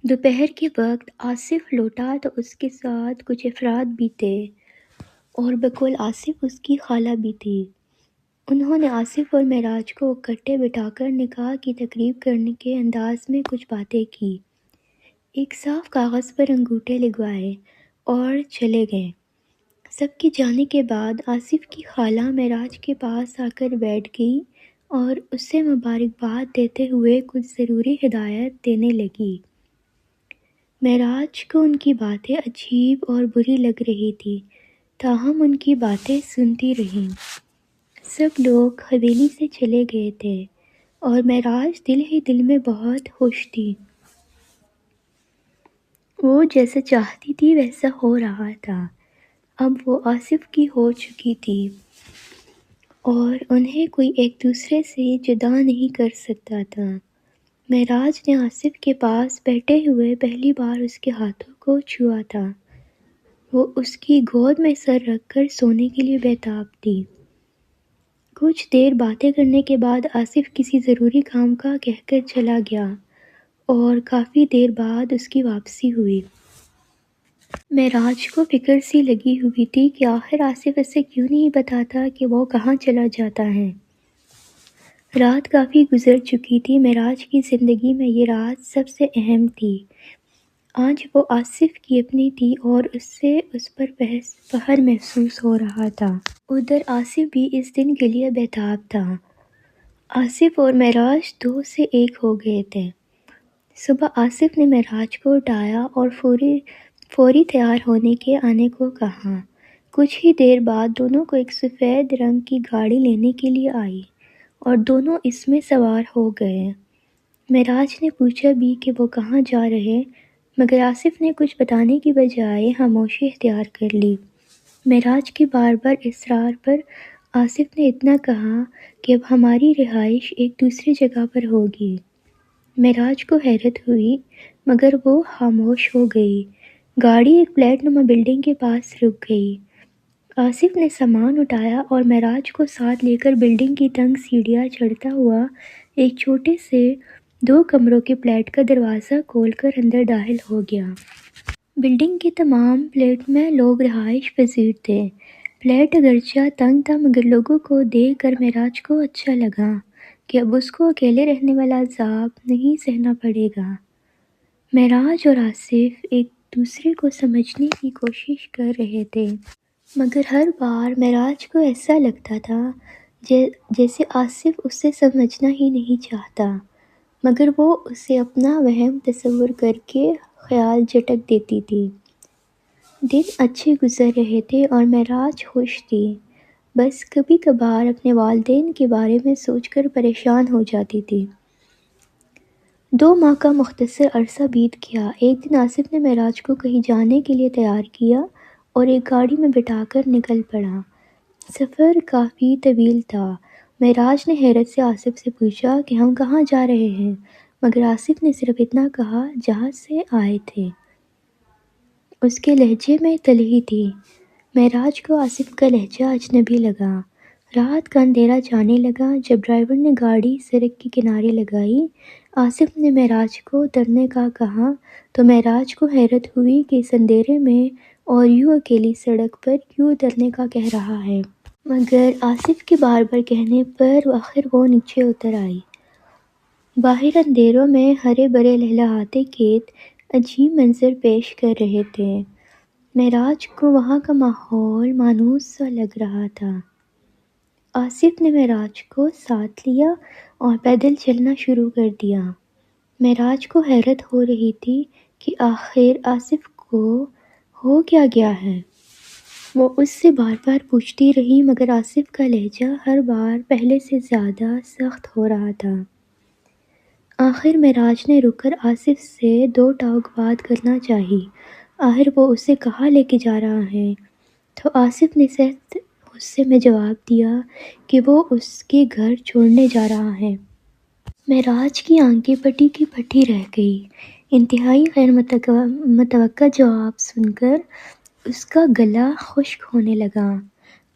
دوپہر کے وقت آصف لوٹا تو اس کے ساتھ کچھ افراد بھی تھے اور بقول آصف اس کی خالہ بھی تھی۔ انہوں نے آصف اور معراج کو اکٹھے بٹھا کر نکاح کی تقریب کرنے کے انداز میں کچھ باتیں کی، ایک صاف کاغذ پر انگوٹھے لگوائے اور چلے گئے۔ سب کے جانے کے بعد آصف کی خالہ معراج کے پاس آ کر بیٹھ گئی اور اسے مبارکباد دیتے ہوئے کچھ ضروری ہدایت دینے لگی۔ معراج کو ان کی باتیں عجیب اور بری لگ رہی تھی، تاہم ان کی باتیں سنتی رہی۔ سب لوگ حویلی سے چلے گئے تھے اور معراج دل ہی دل میں بہت خوش تھی۔ وہ جیسا چاہتی تھی ویسا ہو رہا تھا۔ اب وہ آصف کی ہو چکی تھی اور انہیں کوئی ایک دوسرے سے جدا نہیں کر سکتا تھا۔ معراج نے آصف کے پاس بیٹھے ہوئے پہلی بار اس کے ہاتھوں کو چھوا تھا۔ وہ اس کی گود میں سر رکھ کر سونے کے لیے بیتاب تھی۔ کچھ دیر باتیں کرنے کے بعد آصف کسی ضروری کام کا کہہ کر چلا گیا اور کافی دیر بعد اس کی واپسی ہوئی۔ معراج کو فکر سی لگی ہوئی تھی کہ آخر آصف اسے کیوں نہیں بتاتا کہ وہ کہاں چلا جاتا ہے۔ رات کافی گزر چکی تھی۔ معراج کی زندگی میں یہ رات سب سے اہم تھی۔ آج وہ آصف کی اپنی تھی اور اسے اس پر فخر محسوس ہو رہا تھا۔ ادھر آصف بھی اس دن کے لیے بیتاب تھا۔ آصف اور معراج دو سے ایک ہو گئے تھے۔ صبح آصف نے معراج کو اٹھایا اور فوری تیار ہونے کے آنے کو کہا۔ کچھ ہی دیر بعد دونوں کو ایک سفید رنگ کی گاڑی لینے کے لیے آئی اور دونوں اس میں سوار ہو گئے۔ معراج نے پوچھا بھی کہ وہ کہاں جا رہے، مگر آصف نے کچھ بتانے کی بجائے خاموشی اختیار کر لی۔ معراج کے بار بار اصرار پر آصف نے اتنا کہا کہ اب ہماری رہائش ایک دوسری جگہ پر ہوگی۔ معراج کو حیرت ہوئی مگر وہ خاموش ہو گئی۔ گاڑی ایک فلیٹ نما بلڈنگ کے پاس رک گئی۔ آصف نے سامان اٹھایا اور معراج کو ساتھ لے کر بلڈنگ کی تنگ سیڑھیاں چڑھتا ہوا ایک چھوٹے سے 2 کمروں کے فلیٹ کا دروازہ کھول کر اندر داخل ہو گیا۔ بلڈنگ کے تمام فلیٹ میں لوگ رہائش پذیر تھے۔ فلیٹ اگرچہ تنگ تھا مگر لوگوں کو دیکھ کر معراج کو اچھا لگا کہ اب اس کو اکیلے رہنے والا عذاب نہیں سہنا پڑے گا۔ معراج اور آصف ایک دوسرے کو سمجھنے کی کوشش کر رہے تھے مگر ہر بار معراج کو ایسا لگتا تھا جیسے آصف اسے سمجھنا ہی نہیں چاہتا، مگر وہ اسے اپنا وہم تصور کر کے خیال جھٹک دیتی تھی۔ دن اچھے گزر رہے تھے اور معراج خوش تھی، بس کبھی کبھار اپنے والدین کے بارے میں سوچ کر پریشان ہو جاتی تھی۔ 2 ماہ کا مختصر عرصہ بیت گیا۔ ایک دن آصف نے معراج کو کہیں جانے کے لیے تیار کیا اور ایک گاڑی میں بٹھا کر نکل پڑا۔ سفر کافی طویل تھا۔ معراج نے حیرت سے آصف سے پوچھا کہ ہم کہاں جا رہے ہیں، مگر آصف نے صرف اتنا کہا جہاں سے آئے تھے۔ اس کے لہجے میں تلخی تھی۔ معراج کو آصف کا لہجہ اجنبی لگا۔ رات کا اندھیرا جانے لگا۔ جب ڈرائیور نے گاڑی سڑک کے کنارے لگائی، آصف نے معراج کو اترنے کا کہا تو معراج کو حیرت ہوئی کہ اس اندھیرے میں اور یوں اکیلی سڑک پر کیوں اترنے کا کہہ رہا ہے، مگر آصف کے بار بار کہنے پر آخر وہ نیچے اتر آئی۔ باہر اندھیروں میں ہرے بھرے لہلہاتے کھیت عجیب منظر پیش کر رہے تھے۔ معراج کو وہاں کا ماحول مانوس سا لگ رہا تھا۔ آصف نے معراج کو ساتھ لیا اور پیدل چلنا شروع کر دیا۔ معراج کو حیرت ہو رہی تھی کہ آخر آصف کو ہو کیا گیا ہے۔ وہ اس سے بار بار پوچھتی رہی مگر آصف کا لہجہ ہر بار پہلے سے زیادہ سخت ہو رہا تھا۔ آخر معراج نے رک کر آصف سے 2 ٹاک بات کرنا چاہی۔ آخر وہ اسے کہاں لے کے جا رہا ہے؟ تو آصف نے سخت غصے میں جواب دیا کہ وہ اس کے گھر چھوڑنے جا رہا ہے۔ معراج کی آنکھیں پٹی کی پٹی رہ گئی۔ انتہائی غیر متوقع جواب سن کر اس کا گلا خشک ہونے لگا۔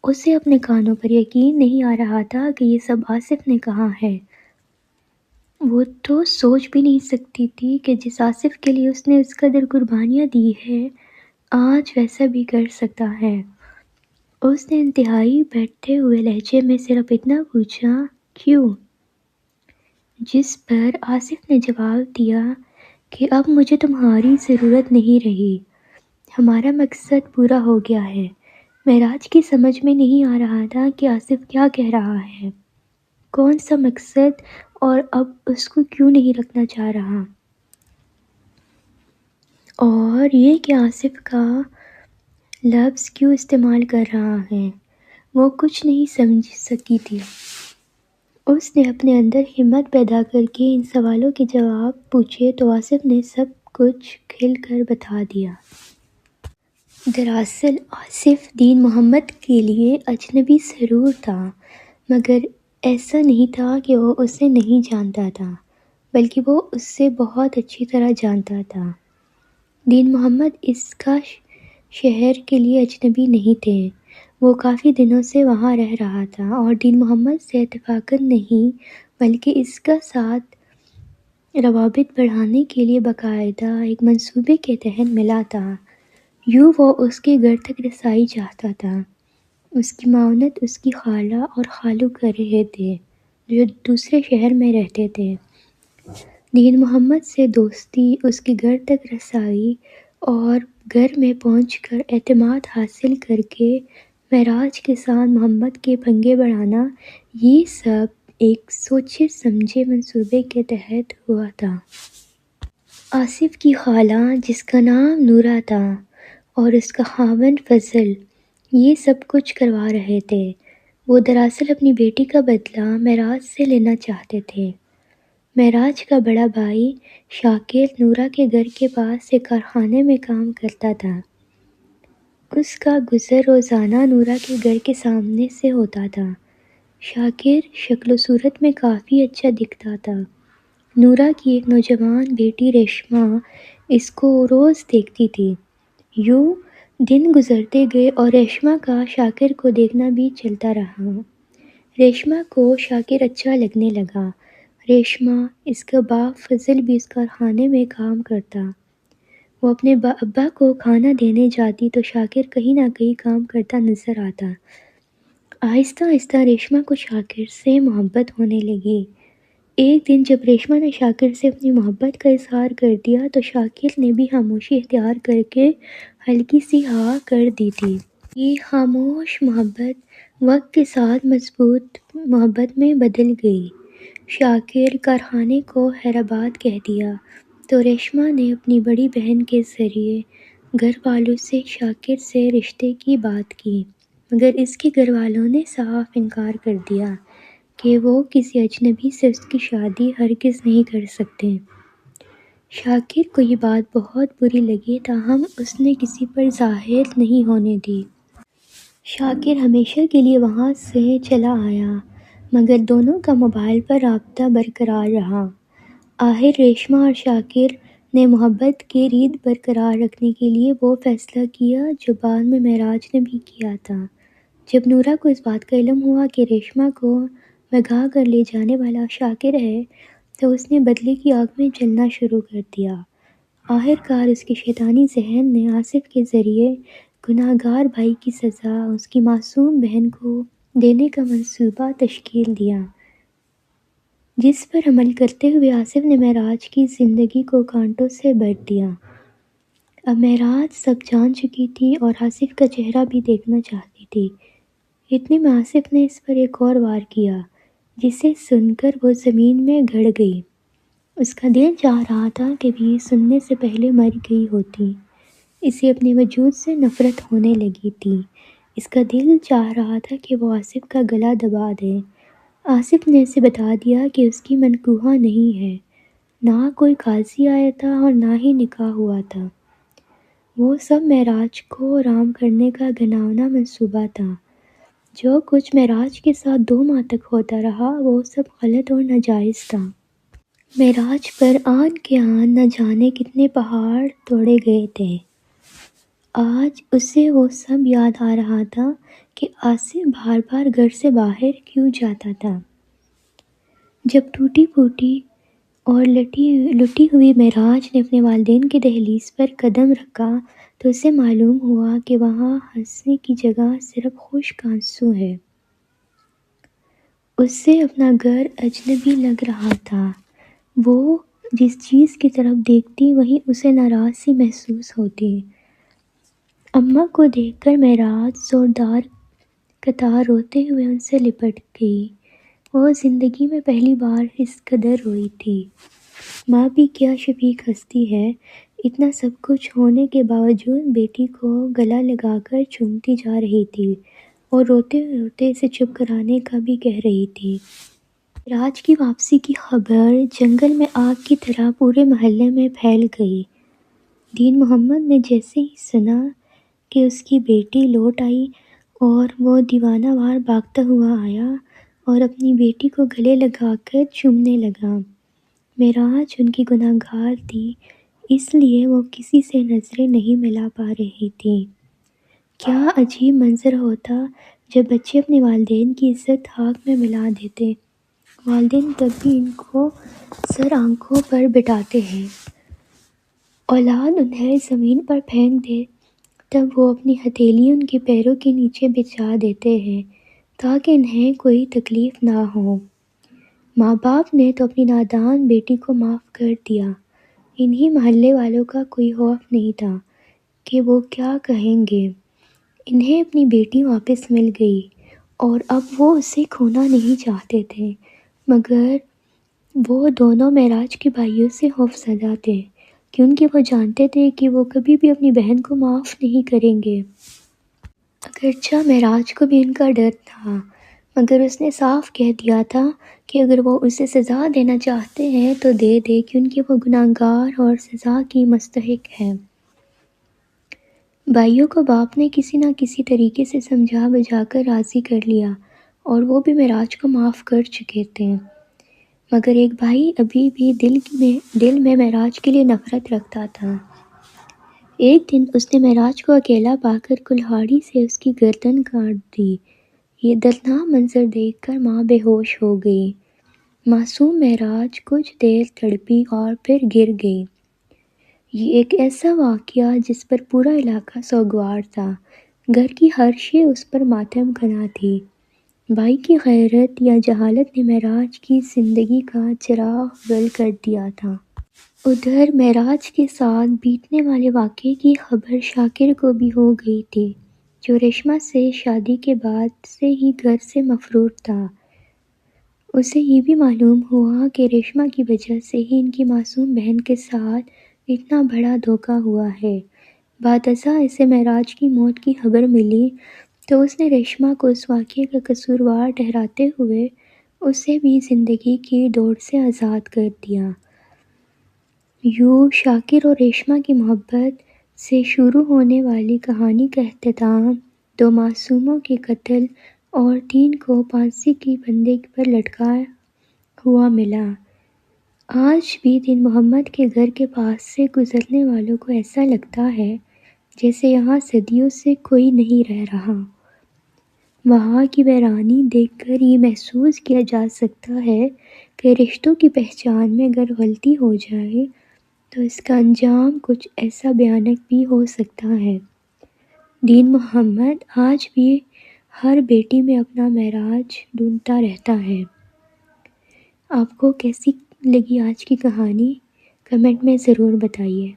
اسے اپنے کانوں پر یقین نہیں آ رہا تھا کہ یہ سب آصف نے کہا ہے۔ وہ تو سوچ بھی نہیں سکتی تھی کہ جس آصف کے لیے اس نے اس قدر قربانیاں دی ہے آج ویسا بھی کر سکتا ہے۔ اس نے انتہائی بیٹھتے ہوئے لہجے میں صرف اتنا پوچھا، کیوں؟ جس پر آصف نے جواب دیا کہ اب مجھے تمہاری ضرورت نہیں رہی، ہمارا مقصد پورا ہو گیا ہے۔ معراج کی سمجھ میں نہیں آ رہا تھا کہ آصف کیا کہہ رہا ہے، کون سا مقصد، اور اب اس کو کیوں نہیں رکھنا چاہ رہا، اور یہ کہ آصف کا لفظ کیوں استعمال کر رہا ہے، وہ کچھ نہیں سمجھ سکی تھی۔ اس نے اپنے اندر ہمت پیدا کر کے ان سوالوں کے جواب پوچھے تو آصف نے سب کچھ کھل کر بتا دیا۔ دراصل آصف دین محمد کے لیے اجنبی ضرور تھا، مگر ایسا نہیں تھا کہ وہ اسے نہیں جانتا تھا، بلکہ وہ اس سے بہت اچھی طرح جانتا تھا۔ دین محمد اس کا شہر کے لیے اجنبی نہیں تھے، وہ کافی دنوں سے وہاں رہ رہا تھا اور دین محمد سے اتفاقاً نہیں بلکہ اس کا ساتھ روابط بڑھانے کے لیے باقاعدہ ایک منصوبے کے تحت ملا تھا۔ یوں وہ اس کے گھر تک رسائی چاہتا تھا۔ اس کی معاونت اس کی خالہ اور خالو کر رہے تھے جو دوسرے شہر میں رہتے تھے۔ دین محمد سے دوستی، اس کے گھر تک رسائی اور گھر میں پہنچ کر اعتماد حاصل کر کے معراج کے ساتھ محبت کے پنگے بڑھانا، یہ سب ایک سوچے سمجھے منصوبے کے تحت ہوا تھا۔ آصف کی خالہ جس کا نام نورہ تھا اور اس کا خاوند فضل یہ سب کچھ کروا رہے تھے۔ وہ دراصل اپنی بیٹی کا بدلہ معراج سے لینا چاہتے تھے۔ معراج کا بڑا بھائی شاکر نورہ کے گھر کے پاس ایک کارخانے میں کام کرتا تھا۔ اس کا گزر روزانہ نورہ کے گھر کے سامنے سے ہوتا تھا۔ شاکر شکل و صورت میں کافی اچھا دکھتا تھا۔ نورہ کی ایک نوجوان بیٹی ریشمہ اس کو روز دیکھتی تھی۔ یوں دن گزرتے گئے اور ریشمہ کا شاکر کو دیکھنا بھی چلتا رہا۔ ریشمہ کو شاکر اچھا لگنے لگا۔ ریشمہ، اس کا باپ فضل بھی اس کارخانے میں کام کرتا۔ وہ اپنے ابا کو کھانا دینے جاتی تو شاکر کہیں نہ کہیں کام کرتا نظر آتا۔ آہستہ آہستہ ریشمہ کو شاکر سے محبت ہونے لگی۔ ایک دن جب ریشمہ نے شاکر سے اپنی محبت کا اظہار کر دیا تو شاکر نے بھی خاموشی اختیار کر کے ہلکی سی ہاں کر دی تھی۔ یہ خاموش محبت وقت کے ساتھ مضبوط محبت میں بدل گئی۔ شاکر کارخانے کو خیرآباد کہہ دیا تو ریشمہ نے اپنی بڑی بہن کے ذریعے گھر والوں سے شاکر سے رشتے کی بات کی، مگر اس کے گھر والوں نے صاف انکار کر دیا کہ وہ کسی اجنبی سے اس کی شادی ہرگز نہیں کر سکتے۔ شاکر کو یہ بات بہت بری لگی، تاہم اس نے کسی پر ظاہر نہیں ہونے دی۔ شاکر ہمیشہ کے لیے وہاں سے چلا آیا، مگر دونوں کا موبائل پر رابطہ برقرار رہا۔ آخر ریشمہ اور شاکر نے محبت کے ریت برقرار رکھنے کے لیے وہ فیصلہ کیا جو بعد میں معراج نے بھی کیا تھا۔ جب نورہ کو اس بات کا علم ہوا کہ ریشمہ کو بھگا کر لے جانے والا شاکر ہے تو اس نے بدلے کی آگ میں جلنا شروع کر دیا۔ آخرکار اس کے شیطانی ذہن نے آصف کے ذریعے گناہ گار بھائی کی سزا اس کی معصوم بہن کو دینے کا منصوبہ تشکیل دیا، جس پر عمل کرتے ہوئے آصف نے معراج کی زندگی کو کانٹوں سے بھر دیا۔ اب معراج سب جان چکی تھی اور آصف کا چہرہ بھی دیکھنا چاہتی تھی۔ اتنے میں آصف نے اس پر ایک اور وار کیا جسے سن کر وہ زمین میں گڑ گئی۔ اس کا دل چاہ رہا تھا کہ وہ یہ سننے سے پہلے مر گئی ہوتی۔ اسے اپنے وجود سے نفرت ہونے لگی تھی۔ اس کا دل چاہ رہا تھا کہ وہ آصف کا گلا دبا دے۔ آصف نے اسے بتا دیا کہ اس کی منقوہ نہیں ہے، نہ کوئی قاضی آیا تھا اور نہ ہی نکاح ہوا تھا۔ وہ سب معراج کو آرام کرنے کا گھناؤنا منصوبہ تھا۔ جو کچھ معراج کے ساتھ 2 ماہ تک ہوتا رہا وہ سب غلط اور ناجائز تھا۔ معراج پر آن کے آن نہ جانے کتنے پہاڑ توڑے گئے تھے۔ آج اسے وہ سب یاد آ رہا تھا کہ آصف بار بار گھر سے باہر کیوں جاتا تھا۔ جب ٹوٹی پھوٹی اور لٹی ہوئی معراج نے اپنے والدین کی دہلیز پر قدم رکھا تو اسے معلوم ہوا کہ وہاں ہنسنے کی جگہ صرف خشک آنسو ہے۔ اسے اپنا گھر اجنبی لگ رہا تھا۔ وہ جس چیز کی طرف دیکھتی وہیں اسے ناراض سی محسوس ہوتی۔ اماں کو دیکھ کر معراج زوردار قطار روتے ہوئے ان سے لپٹ گئی۔ وہ زندگی میں پہلی بار اس قدر روئی تھی۔ ماں بھی کیا شفیق ہستی ہے، اتنا سب کچھ ہونے کے باوجود بیٹی کو گلا لگا کر چومتی جا رہی تھی اور روتے روتے اسے چپ کرانے کا بھی کہہ رہی تھی۔ معراج کی واپسی کی خبر جنگل میں آگ کی طرح پورے محلے میں پھیل گئی۔ دین محمد نے جیسے ہی سنا کہ اس کی بیٹی لوٹ آئی اور وہ دیوانہ وار بھاگتا ہوا آیا اور اپنی بیٹی کو گلے لگا کر چومنے لگا۔ معراج ان کی گناہ گار تھی، اس لیے وہ کسی سے نظریں نہیں ملا پا رہی تھی۔ کیا عجیب منظر ہوتا جب بچے اپنے والدین کی عزت خاک میں ملا دیتے۔ والدین تب بھی ان کو سر آنکھوں پر بٹھاتے ہیں۔ اولاد انہیں زمین پر پھینک دے تب وہ اپنی ہتھیلی ان کے پیروں کے نیچے بچھا دیتے ہیں تاکہ انہیں کوئی تکلیف نہ ہو۔ ماں باپ نے تو اپنی نادان بیٹی کو معاف کر دیا، انہی محلے والوں کا کوئی خوف نہیں تھا کہ وہ کیا کہیں گے۔ انہیں اپنی بیٹی واپس مل گئی اور اب وہ اسے کھونا نہیں چاہتے تھے، مگر وہ دونوں معراج کے بھائیوں سے خوفزدہ تھے کیونکہ وہ جانتے تھے کہ وہ کبھی بھی اپنی بہن کو معاف نہیں کریں گے۔ اگرچہ معراج کو بھی ان کا ڈر تھا، مگر اس نے صاف کہہ دیا تھا کہ اگر وہ اسے سزا دینا چاہتے ہیں تو دے دے کیونکہ وہ گناہ گار اور سزا کی مستحق ہے۔ بھائیوں کو باپ نے کسی نہ کسی طریقے سے سمجھا بجھا کر راضی کر لیا اور وہ بھی معراج کو معاف کر چکے تھے، مگر ایک بھائی ابھی بھی دل میں معراج کے لیے نفرت رکھتا تھا۔ ایک دن اس نے معراج کو اکیلا پا کر کلہاڑی سے اس کی گردن کاٹ دی۔ یہ دردناک منظر دیکھ کر ماں بے ہوش ہو گئی۔ معصوم معراج کچھ دیر تڑپی اور پھر گر گئی۔ یہ ایک ایسا واقعہ جس پر پورا علاقہ سوگوار تھا۔ گھر کی ہر شے اس پر ماتم کنا تھی۔ بھائی کی غیرت یا جہالت نے معراج کی زندگی کا چراغ گل کر دیا تھا۔ ادھر معراج کے ساتھ بیتنے والے واقعے کی خبر شاکر کو بھی ہو گئی تھی، جو ریشمہ سے شادی کے بعد سے ہی گھر سے مفرور تھا۔ اسے یہ بھی معلوم ہوا کہ ریشمہ کی وجہ سے ہی ان کی معصوم بہن کے ساتھ اتنا بڑا دھوکہ ہوا ہے۔ بعد ازاں اسے معراج کی موت کی خبر ملی تو اس نے ریشمہ کو اس واقعے کا قصوروار ٹھہراتے ہوئے اسے بھی زندگی کی دوڑ سے آزاد کر دیا۔ یوں شاکر اور ریشمہ کی محبت سے شروع ہونے والی کہانی کا اختتام دو معصوموں کے قتل اور 3 کو پھانسی کی پھندے پر لٹکا ہوا ملا۔ آج بھی دین محمد کے گھر کے پاس سے گزرنے والوں کو ایسا لگتا ہے جیسے یہاں صدیوں سے کوئی نہیں رہ رہا۔ وہاں کی ویرانی دیکھ کر یہ محسوس کیا جا سکتا ہے کہ رشتوں کی پہچان میں اگر غلطی ہو جائے تو اس کا انجام کچھ ایسا بھیانک بھی ہو سکتا ہے۔ دین محمد آج بھی ہر بیٹی میں اپنا معراج ڈھونڈتا رہتا ہے۔ آپ کو کیسی لگی آج کی کہانی؟ کمنٹ میں ضرور بتائیے۔